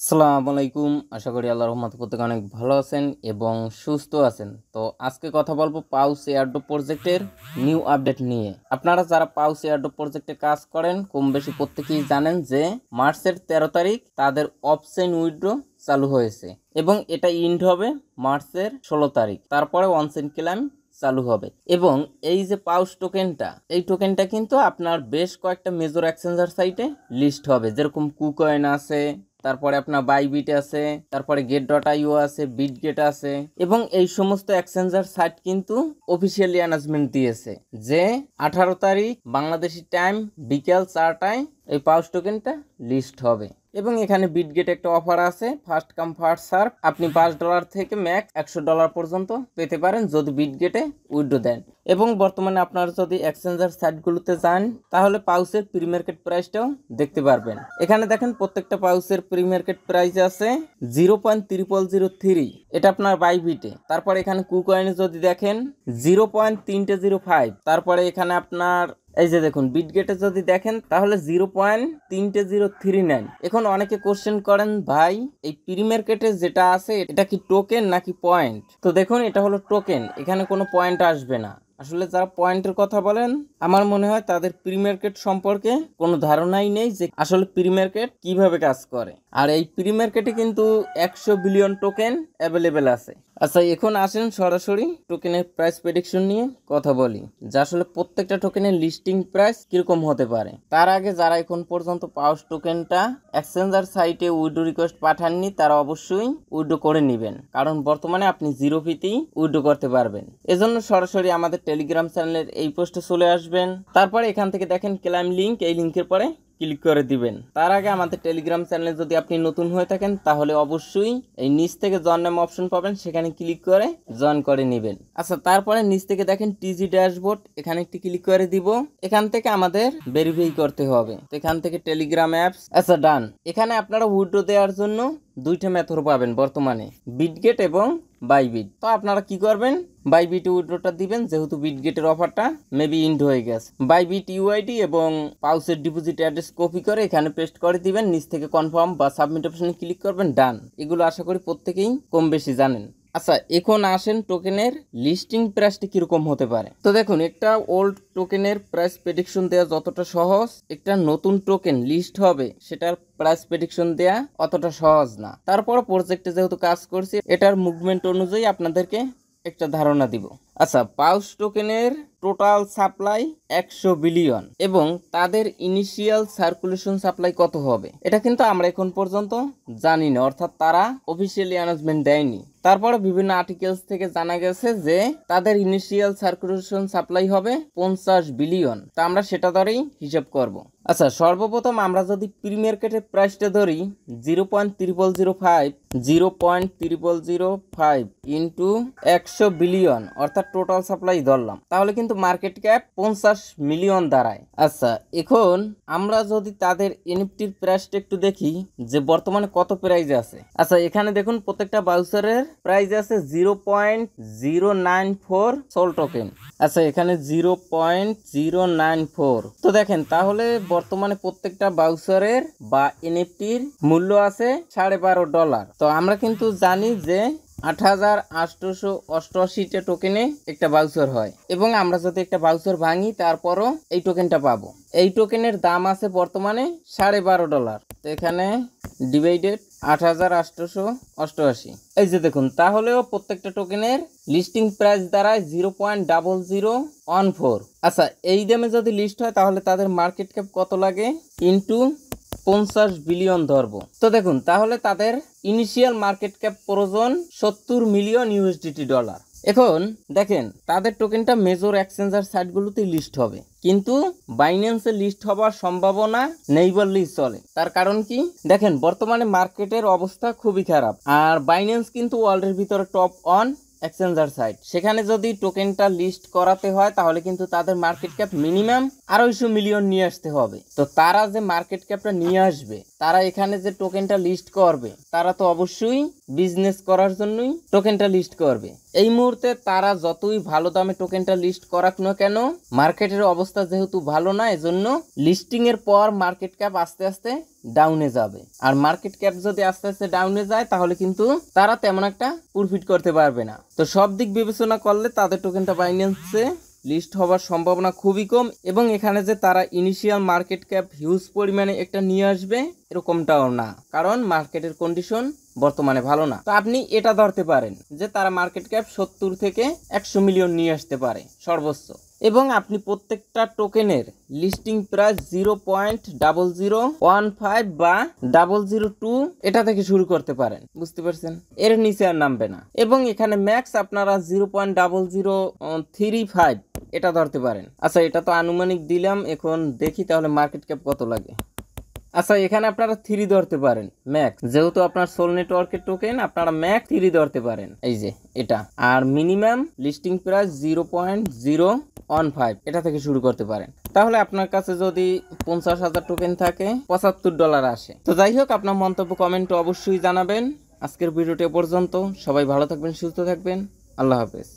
আসসালামু আলাইকুম। আশা করি আল্লাহর রহমতে প্রত্যেকে অনেক ভালো আছেন এবং সুস্থ আছেন। তো আজকে কথা বলবো পাউস এয়ারড্রপ প্রজেক্টের নিউ আপডেট নিয়ে। আপনারা যারা পাউস এয়ারড্রপ প্রজেক্টে কাজ করেন কম বেশি প্রত্যেকেই জানেন যে মার্চের 13 তারিখ তাদের অপশন উইথড্র চালু হয়েছে এবং এটা ইন্ড হবে মার্চের 16 তারিখ। তারপরে ওয়ানসেন ক্লেম চালু হবে এবং এই যে পাউস টোকেনটা, এই টোকেনটা কিন্তু আপনার বেশ কয়েকটা মেজর এক্সচেঞ্জার সাইটে লিস্ট হবে, যেরকম কুকয়েন আছে, তারপরে আপনার বাইবিট আছে, তারপরে গেট.io আছে, বিটগেট আছে এবং এই সমস্ত এক্সচেঞ্জার সাইট কিন্তু অফিসিয়ালি অ্যানাউন্সমেন্ট দিয়েছে যে 18 তারিখ বাংলাদেশি টাইম বিকেল 4টায় এই পাউস টোকেনটা লিস্ট হবে। এবং এখানে বিটগেট একটা অফার আছে, ফার্স্ট কাম ফার্স্ট সার্ভ। আপনি $5 থেকে ম্যাক্স $100 পর্যন্ত পেতে পারেন যদি বিটগেটে উইথড্র দেন। এবং বর্তমানে আপনারা যদি এক্সচেঞ্জার সাইটগুলোতে যান তাহলে পাউসের প্রি মার্কেট প্রাইসটাও দেখতে পারবেন। এখানে দেখেন প্রত্যেকটা পাউসের প্রি মার্কেট প্রাইস আছে 0.0003, এটা আপনার বাইবিটে। তারপরে এখানে কুকয়েনে যদি দেখেন 0.305। তারপরে এখানে আপনার এই যে দেখুন বিটগেটে যদি দেখেন তাহলে 0.3039। এখন অনেকে কোশ্চেন করেন ভাই এই প্রি মার্কেটে যেটা আছে এটা কি টোকেন নাকি পয়েন্ট? তো দেখুন এটা হলো টোকেন, এখানে কোনো পয়েন্ট আসবে না। আসলে যারা পয়েন্টের কথা বলেন আমার মনে হয় তাদের প্রি মার্কেট সম্পর্কে কোনো ধারণাই নেই যে আসলে প্রি মার্কেট কিভাবে কাজ করে। আর এই প্রি মার্কেটে কিন্তু 100 বিলিয়ন টোকেন অ্যাভেলেবেল আছে। আচ্ছা এখন আসেন সরাসরি টোকেনের প্রাইস প্রেডিকশন নিয়ে কথা বলি, যে আসলে প্রত্যেকটা টোকেনের লিস্টিং প্রাইস কিরকম হতে পারে। তার আগে যারা এখন পর্যন্ত পাউস টোকেনটা এক্সচেঞ্জার সাইটে উইথড্র রিকোয়েস্ট পাঠাননি তারা অবশ্যই উইথড্র করে নেবেন, কারণ বর্তমানে আপনি 0 ফিতেই উইথড্র করতে পারবেন। এজন্য সরাসরি আমাদের টেলিগ্রাম চ্যানেলের এই পোস্টে চলে আসবেন। তারপরে এখান থেকে দেখেন ক্লাইম লিঙ্ক, এই লিঙ্কের পরে ক্লিক করে দিবেন। তার আগে আমাদের টেলিগ্রাম চ্যানেলে যদি আপনি নতুন হয়ে থাকেন তাহলে অবশ্যই এই নিচ থেকে জয়েন নাম অপশন পাবেন, সেখানে ক্লিক করে জয়েন করে নেবেন। আচ্ছা তারপরে নিচ থেকে দেখেন টিজি ড্যাশবোর্ড, এখানে একটি ক্লিক করে দিব। এখান থেকে আমাদের ভেরিফাই করতে হবে, তো এখান থেকে টেলিগ্রাম অ্যাপস। আচ্ছা ডান। এখানে আপনারা উইথড্র দেওয়ার জন্য দুইটা মেথড পাবেন বর্তমানে, বিটগেট এবং বাইবিট। তো আপনারা কি করবেন, বাইবিট উইথড্রটা দিবেন, যেহেতু বিটগেটের অফারটা মেবি ইন্ড হয়ে গেছে। বাইবিট ইউআইডি এবং পাউসের ডিপোজিট অ্যাড্রেস কপি করে এখানে পেস্ট করে দিবেন, নিচ থেকে কনফার্ম বা সাবমিট অপশনে ক্লিক করবেন, ডান। এগুলো আশা করি প্রত্যেকেই কম বেশি জানেন। আচ্ছা এখন আসেন টোকেনের লিস্টিং প্রাইসটা কিরকম হতে পারে। তো দেখুন একটা ওল্ড টোকেনের প্রাইস প্রেডিকশন দেওয়া যতটা সহজ, একটা নতুন টোকেন লিস্ট হবে সেটার প্রাইস প্রেডিকশন দেয়া অতটা সহজ না। তারপর প্রজেক্টে যেহেতু কাজ করছি এটার মুভমেন্ট অনুযায়ী আপনাদেরকে একটা ধারণা দিব। আচ্ছা পাউস টোকেনের টোটাল সাপ্লাই 100 বিলিয়ন এবং তাদের ইনিশিয়াল সার্কুলেশন সাপ্লাই কত হবে এটা কিন্তু আমরা এখন পর্যন্ত জানি না, অর্থাৎ তারা অফিসিয়ালি অ্যানাউন্সমেন্ট দেয়নি। তারপরে বিভিন্ন আর্টিকেলস থেকে জানা গেছে যে তাদের ইনিশিয়াল সার্কুলেশন সাপ্লাই হবে 50 বিলিয়ন। তা আমরা সেটা ধরেই হিসাব করব। আচ্ছা সর্বপ্রথম আমরা যদি প্রি মার্কেটের প্রাইসটা ধরি 0.0005 ইন্টু 100 বিলিয়ন অর্থাৎ টোটাল সাপ্লাই ধরলাম, তাহলে কিন্তু মার্কেট ক্যাপ 50 মিলিয়ন দাঁড়ায়। আচ্ছা এখন আমরা যদি তাদের এনএফটির প্রাইসটা একটু দেখি যে বর্তমানে কত প্রাইস আছে। আচ্ছা এখানে দেখুন প্রত্যেকটা বাউচারের প্রাইস আছে 0.094 সোল টোকেন। আচ্ছা এখানে 0.094। তো দেখেন তাহলে বর্তমানে প্রত্যেকটা বাউচারের বা এনএফটির মূল্য আছে $12.5। তো আমরা কিন্তু জানি যে 8888টা টোকেনে একটা বাউচার হয় এবং আমরা যদি একটা বাউচার ভাঙি তারপরও এই টোকেনটা পাবো। এই টোকেনের দাম আছে বর্তমানে $12.5। তো এখানে ডিভাইডেড 8888। এই যে দেখুন তাহলেও প্রত্যেকটা টোকেনের লিস্টিং প্রাইস দাঁড়ায় 0.0014। আচ্ছা এই দামে যদি লিস্ট হয় তাহলে তাদের মার্কেট ক্যাপ কত লাগে ইন্টু 50 বিলিয়ন ধরবো। তো দেখুন তাহলে তাদের ইনিশিয়াল মার্কেট ক্যাপ প্রয়োজন 70 মিলিয়ন ইউএসডিটি ডলার। এখন দেখেন তাদের টোকেনটা মেজর এক্সচেঞ্জার সাইটগুলোতে লিস্ট হবে, কিন্তু বাইন্যান্সে লিস্ট হওয়ার সম্ভাবনা নেই বললেই চলে। তার কারণ কি দেখেন বর্তমানে মার্কেটের অবস্থা খুবই খারাপ, আর বাইন্যান্স কিন্তু ওয়ার্ল্ডের ভিতরে টপ অন এক্সচেঞ্জার সাইট। সেখানে যদি টোকেনটা লিস্ট করাতে হয় তাহলে কিন্তু তাদের মার্কেট ক্যাপ মিনিমাম 250 মিলিয়ন নিয়ে আসতে হবে। তো তারা যে মার্কেট ক্যাপটা নিয়ে আসবে তারা এখানে যে টোকেনটা লিস্ট করবে তারা তো অবশ্যই বিজনেস করার জন্যই টোকেনটা লিস্ট করবে। এই মুহূর্তে তারা যতই ভালো দামে টোকেনটা লিস্ট করাক না কেন, মার্কেটের অবস্থা যেহেতু ভালো না, এজন্য লিস্টিং এর পর মার্কেট ক্যাপ আস্তে আস্তে ডাউনে যাবে। আর মার্কেট ক্যাপ যদি আস্তে আস্তে ডাউনে যায় তাহলে কিন্তু তারা তেমন একটা প্রফিট করতে পারবে না। তো সব দিক বিবেচনা করলে তাদের টোকেনটা বাইন্যান্সে লিস্ট হওয়ার সম্ভাবনা খুবই কম, এবং এখানে যে তারা ইনিশিয়াল মার্কেট ক্যাপ হিউজ পরিমাণে একটা নিয়ে আসবে এরকমটাও না, কারণ মার্কেটের কন্ডিশন বর্তমানে ভালো না। তো আপনি এটা ধরতে পারেন যে তারা মার্কেট ক্যাপ 70 থেকে 100 মিলিয়ন নিয়ে আসতে পারে সর্বোচ্চ, এবং আপনি প্রত্যেকটা টোকেনের লিস্টিং প্রাইস 0.0015 বা 002 এটা থেকে শুরু করতে পারেন, বুঝতে পারছেন? এর নিচে আর নামবে না। এবং এখানে ম্যাক্স আপনারা 0.0035 এটা ধরতে পারেন। আচ্ছা, এটা তো আনুমানিক দিলাম, এখন দেখি তাহলে মার্কেট ক্যাপ কত লাগে। আচ্ছা, এখানে আপনারা 3 ধরতে পারেন ম্যাক্স, যেহেতু আপনার সোল নেটওয়ার্কের টোকেন আপনারা ম্যাক্স 3 ধরতে পারেন, এই যে এটা। আর মিনিমাম লিস্টিং প্রাইস 0.015 এটা থেকে শুরু করতে পারেন। তাহলে আপনার কাছে যদি 50,000 টোকেন থাকে $75 আসে। তো যাই হোক, আপনার মন্তব্য কমেন্টে অবশ্যই জানাবেন। আজকের ভিডিওটি পর্যন্ত, সবাই ভালো থাকবেন, সুস্থ থাকবেন, আল্লাহ হাফেজ।